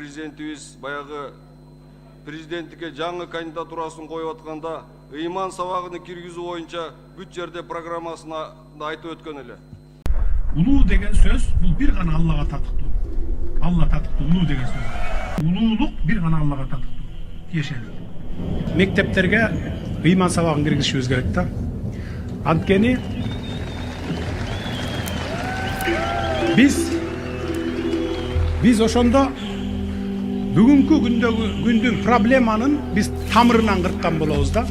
Президентибиз баягы президенттикке жаңы кандидатурасын коюп атканда ыйман сабагын киргизүү боюнча бүт жерде программасын айтып өткөн эле. Улуу деген сөз бул бир гана Аллага татыктуу. Алла татыктуу улуу деген сөз. Улуулук бир гана Аллага татыктуу. Тиешелүү. Мектептерге ыйман сабагын киргизишибиз керек да. Анткени биз ошондо бүгүнкү күндүн проблеманын биз тамырынан кырккан болобуз да.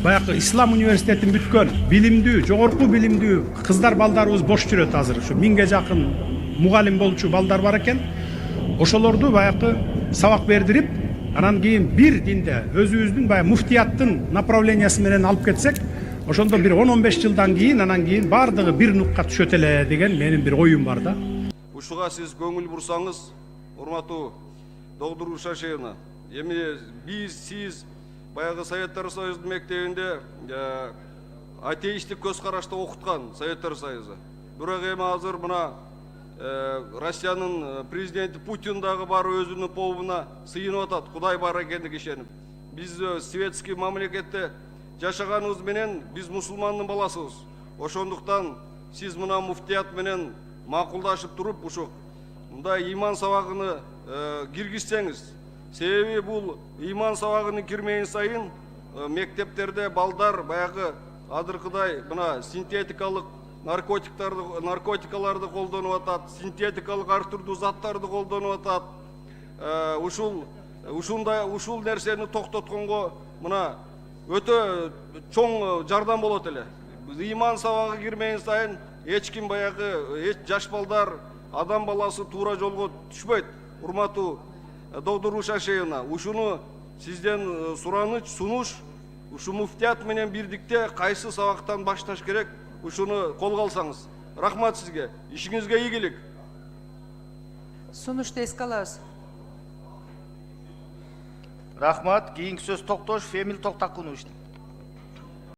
Баягы Ислам университетин бүткөн билимдүү, жогорку билимдүү кыздар балдарыбыз бош жүрөт азыр. Ушу 1000ге жакын мугалим болчу балдар бар экен. Ошолорду баягы сабак бердирип, анан кийин бир динде өзүбүздүн баягы муфтияттын направлениясы менен алып кетсек, ошондо бир 10-15 жылдан кийин анан кийин бардыгы бир нукка түшөт эле деген менин бир оюм бар да. Ушуга сиз көңүл бурсаңыз, урматтуу доктор Ушашевна, эми сиз баягы Советтер Союзунун мектебинде атеисттик көз карашта окуткан Советтер Союзу. Бирок эми азыр мына Россиянын президенти Путин дагы барып өзүнүн побуна сыйынып атат, Кудай бар экендиге ишенип. Биз светский мамлекетте жашаганыбыз менен биз мусулмандын баласыбыз. Ошондуктан сиз мына муфтият менен макулдашып туруп, ушу мындай ыйман сабагыны киргизсеңиз, себеби бул ыйман сабагыны кирмейин сайын мектептерде балдар баягы адыркыдай мына синтетикалык наркотикаларды колдонуп атат, синтетикалык ар түрдүү заттарды колдонуп атат. Ушул нерсени токтотконго мына өтө чоң жардам болот эле. Ыйман сабагы кирмейин сайын эч ким баягы жаш балдар, адам баласы туура жолго түшпөйт. Урматтуу доктор Ушашевна, ушуну сизден сунуш, ушу муфтият менен бирдикте кайсы сабактан башташ керек, ушуну колго алсаңыз. Рахмат сизге, ишиңизге ийгилик. Сунушты эске алабыз. Рахмат, кийинки сөз Токтошев Эмил Токтакунович.